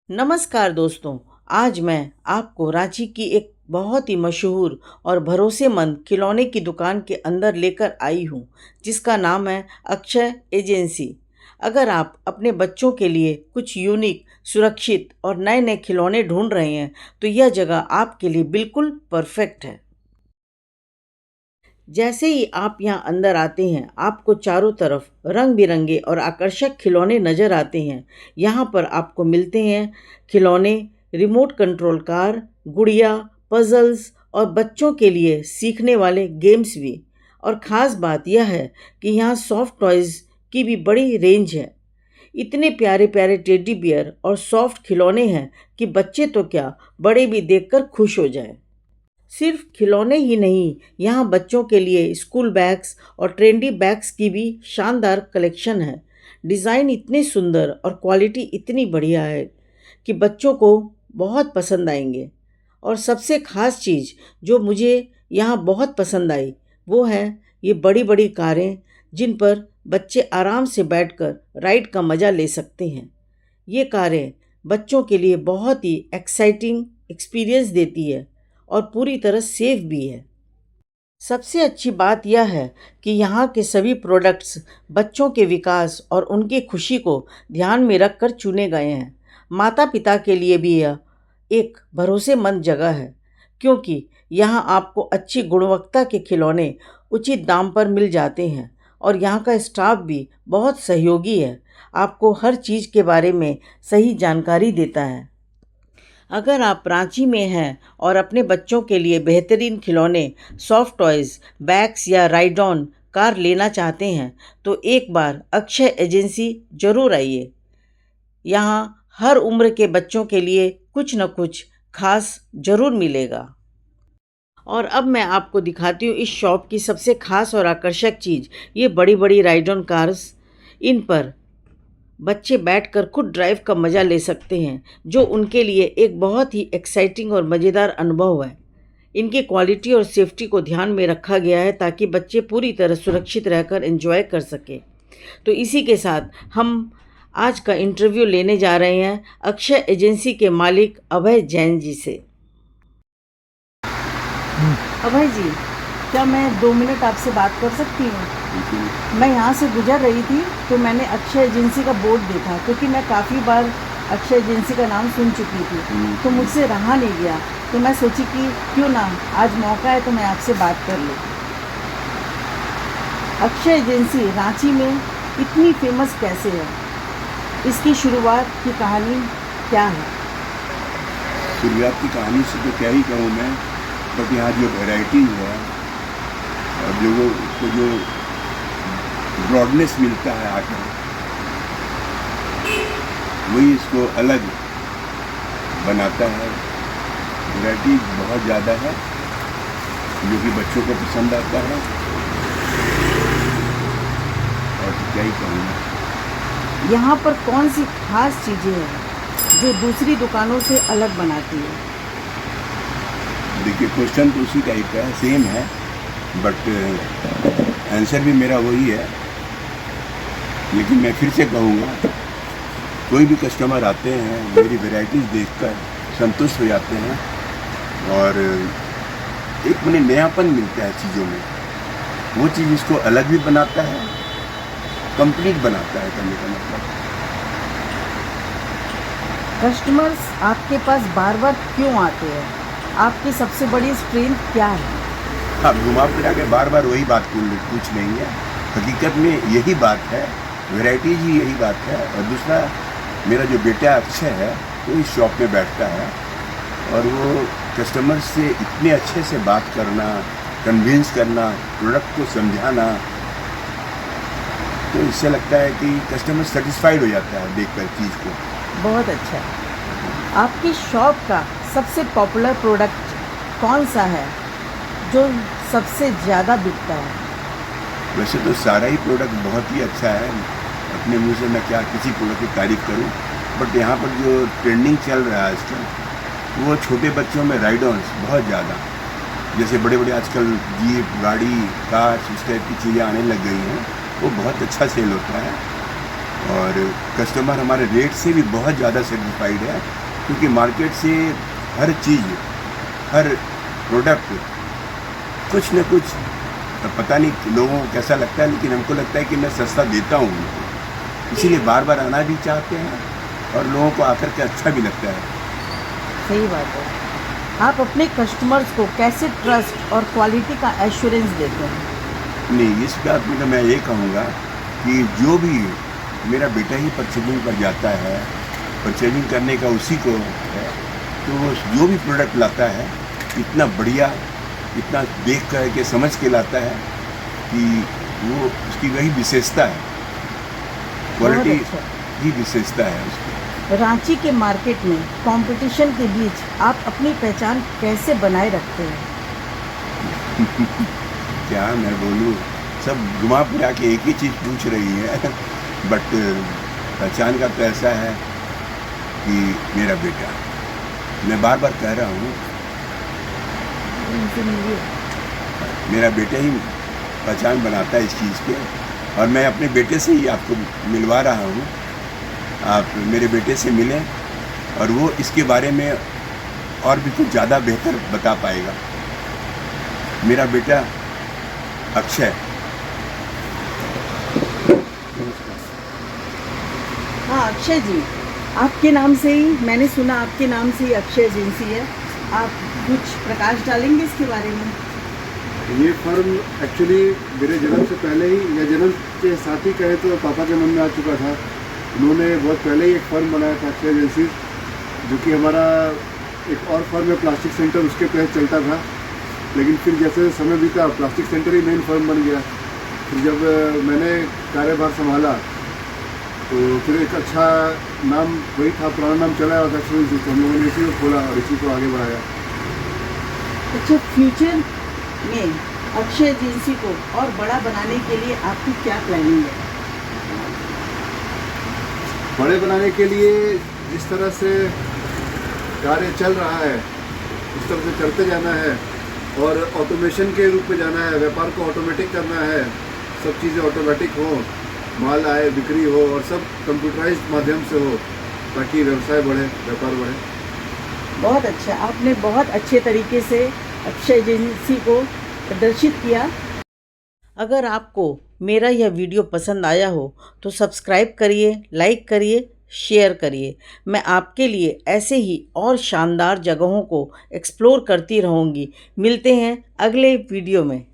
नमस्कार दोस्तों। आज मैं आपको रांची की एक बहुत ही मशहूर और भरोसेमंद खिलौने की दुकान के अंदर लेकर आई हूँ, जिसका नाम है अक्षय एजेंसी। अगर आप अपने बच्चों के लिए कुछ यूनिक, सुरक्षित और नए नए खिलौने ढूंढ रहे हैं, तो यह जगह आपके लिए बिल्कुल परफेक्ट है। जैसे ही आप यहाँ अंदर आते हैं, आपको चारों तरफ रंग बिरंगे और आकर्षक खिलौने नज़र आते हैं। यहाँ पर आपको मिलते हैं खिलौने, रिमोट कंट्रोल कार, गुड़िया, पजल्स और बच्चों के लिए सीखने वाले गेम्स भी। और ख़ास बात यह है कि यहाँ सॉफ्ट टॉयज़ की भी बड़ी रेंज है। इतने प्यारे प्यारे टेडी बियर और सॉफ्ट खिलौने हैं कि बच्चे तो क्या, बड़े भी देखकर खुश हो जाएं। सिर्फ खिलौने ही नहीं, यहाँ बच्चों के लिए स्कूल बैग्स और ट्रेंडी बैग्स की भी शानदार कलेक्शन है। डिज़ाइन इतने सुंदर और क्वालिटी इतनी बढ़िया है कि बच्चों को बहुत पसंद आएंगे। और सबसे ख़ास चीज़ जो मुझे यहाँ बहुत पसंद आई, वो है ये बड़ी बड़ी कारें, जिन पर बच्चे आराम से बैठकर राइड का मज़ा ले सकते हैं। ये कारें बच्चों के लिए बहुत ही एक्साइटिंग एक्सपीरियंस देती है और पूरी तरह सेफ भी है। सबसे अच्छी बात यह है कि यहाँ के सभी प्रोडक्ट्स बच्चों के विकास और उनकी खुशी को ध्यान में रखकर चुने गए हैं। माता पिता के लिए भी यह एक भरोसेमंद जगह है, क्योंकि यहाँ आपको अच्छी गुणवत्ता के खिलौने उचित दाम पर मिल जाते हैं। और यहाँ का स्टाफ भी बहुत सहयोगी है, आपको हर चीज़ के बारे में सही जानकारी देता है। अगर आप रांची में हैं और अपने बच्चों के लिए बेहतरीन खिलौने, सॉफ्ट टॉयज़, बैग्स या राइड ऑन कार लेना चाहते हैं, तो एक बार अक्षय एजेंसी ज़रूर आइए। यहाँ हर उम्र के बच्चों के लिए कुछ न कुछ खास ज़रूर मिलेगा। और अब मैं आपको दिखाती हूँ इस शॉप की सबसे खास और आकर्षक चीज़, ये बड़ी बड़ी राइड ऑन कार्स। इन पर बच्चे बैठकर खुद ड्राइव का मज़ा ले सकते हैं, जो उनके लिए एक बहुत ही एक्साइटिंग और मज़ेदार अनुभव है। इनकी क्वालिटी और सेफ्टी को ध्यान में रखा गया है, ताकि बच्चे पूरी तरह सुरक्षित रहकर एंजॉय कर सकें। तो इसी के साथ हम आज का इंटरव्यू लेने जा रहे हैं अक्षय एजेंसी के मालिक अभय जैन जी से। अभय जी, क्या मैं 2 मिनट आपसे बात कर सकती हूँ? मैं यहाँ से गुजर रही थी तो मैंने अक्षय एजेंसी का बोर्ड देखा, क्योंकि मैं काफ़ी बार अक्षय एजेंसी का नाम सुन चुकी थी, तो मुझसे रहा नहीं गया। तो मैं सोची कि क्यों ना आज मौका है तो मैं आपसे बात कर लूँ। अक्षय एजेंसी रांची में इतनी फेमस कैसे है? इसकी शुरुआत की कहानी क्या है? शुरुआत की कहानी से तो क्या ही कहूँ मैं, बट यहाँ जो वैरायटी है और लोगों को जो ब्रॉडनेस मिलता है आकर, वही इसको अलग बनाता है। वैरायटी बहुत ज़्यादा है जो कि बच्चों को पसंद आता है। और क्या ही कहूँगा। यहाँ पर कौन सी खास चीज़ें हैं जो दूसरी दुकानों से अलग बनाती है? देखिए, क्वेश्चन तो उसी टाइप का है, सेम है, बट आंसर भी मेरा वही है। लेकिन मैं फिर से कहूँगा, कोई भी कस्टमर आते हैं मेरी वैरायटीज़ देखकर संतुष्ट हो जाते हैं, और एक उन्हें नयापन मिलता है चीज़ों में। वो चीज़ इसको अलग भी बनाता है, कंप्लीट बनाता है करने का मतलब। कस्टमर्स आपके पास बार बार क्यों आते हैं? आपकी सबसे बड़ी स्ट्रेंथ क्या है? आप घुमा फिरा के बार बार वही बात कुछ नहीं है। हकीकत में यही बात है, वैरायटीज ही यही बात है। और दूसरा, मेरा जो बेटा अक्षय है वो इस शॉप में बैठता है, और वो कस्टमर से इतने अच्छे से बात करना, कन्विंस करना, प्रोडक्ट को समझाना, तो इससे लगता है कि कस्टमर सेटिस्फाइड हो जाता है देखकर चीज़ को। बहुत अच्छा है। आपकी शॉप का सबसे पॉपुलर प्रोडक्ट कौन सा है जो सबसे ज़्यादा बिकता है? वैसे तो सारा ही प्रोडक्ट बहुत ही अच्छा है, अपने मुंह से मैं क्या किसी प्रोडक्ट की तारीफ़ करूं, बट यहाँ पर जो ट्रेंडिंग चल रहा है आजकल, वो छोटे बच्चों में राइड ऑन्स बहुत ज़्यादा, जैसे बड़े बड़े आजकल जीप, गाड़ी, कार, इस टाइप की चीज़ें आने लग गई हैं, वो बहुत अच्छा सेल होता है। और कस्टमर हमारे रेट से भी बहुत ज़्यादा सेटिस्फाइड है, क्योंकि मार्केट से हर चीज़, हर प्रोडक्ट कुछ न कुछ, पता नहीं लोगों को कैसा लगता है, लेकिन हमको लगता है कि मैं सस्ता देता हूँ उनको, इसीलिए बार बार आना भी चाहते हैं और लोगों को आकर के अच्छा भी लगता है। सही बात है। आप अपने कस्टमर्स को कैसे ट्रस्ट और क्वालिटी का एश्योरेंस देते हैं? नहीं, इस बात में तो मैं ये कहूँगा कि जो भी मेरा बेटा ही परचेजिंग पर जाता है, परचेजिंग करने का उसी को है, तो वो जो भी प्रोडक्ट लाता है इतना बढ़िया, इतना देख कर के समझ के लाता है कि वो उसकी वही विशेषता है, क्वालिटी ही विशेषता है उसकी। रांची के मार्केट में कंपटीशन के बीच आप अपनी पहचान कैसे बनाए रखते हैं? क्या मैं बोलूँ, सब घुमा फिरा के एक ही चीज़ पूछ रही है, बट पहचान का तो ऐसा है कि मेरा बेटा, मैं बार बार कह रहा हूँ, मेरा बेटा ही पहचान बनाता है इस चीज़ के, और मैं अपने बेटे से ही आपको मिलवा रहा हूँ। आप मेरे बेटे से मिलें और वो इसके बारे में और भी कुछ ज़्यादा बेहतर बता पाएगा। मेरा बेटा अक्षय। हाँ अक्षय जी, आपके नाम से ही, मैंने सुना आपके नाम से ही अक्षय एजेंसी है, आप कुछ प्रकाश डालेंगे इसके बारे में? ये फर्म एक्चुअली मेरे जन्म से पहले ही, या जन्म के साथ ही कहे तो पापा के मन में आ चुका था। उन्होंने बहुत पहले ही एक फर्म बनाया था अक्षय एजेंसी, जो कि हमारा एक और फर्म है प्लास्टिक सेंटर, उसके तहत चलता था। लेकिन फिर जैसे समय बीता, प्लास्टिक सेंटर ही मेन फर्म बन गया। फिर जब मैंने कार्यभार संभाला तो फिर एक अच्छा नाम वही था, पुराना नाम चला और अक्षय एजेंसी, तो हम लोगों ने इसी को खोला और इसी को आगे बढ़ाया। अच्छा, फ्यूचर में अक्षय एजेंसी को और बड़ा बनाने के लिए आपकी क्या प्लानिंग है? बड़े बनाने के लिए जिस तरह से कार्य चल रहा है उस तरह से करते जाना है, और ऑटोमेशन के रूप में जाना है, व्यापार को ऑटोमेटिक करना है, सब चीज़ें ऑटोमेटिक हो, माल आए, बिक्री हो और सब कंप्यूटराइज्ड माध्यम से हो, ताकि व्यवसाय बढ़े, व्यापार बढ़े। बहुत अच्छा, आपने बहुत अच्छे तरीके से अक्षय एजेंसी को प्रदर्शित किया। अगर आपको मेरा यह वीडियो पसंद आया हो तो सब्सक्राइब करिए, लाइक करिए, शेयर करिए। मैं आपके लिए ऐसे ही और शानदार जगहों को एक्सप्लोर करती रहूँगी। मिलते हैं अगले वीडियो में।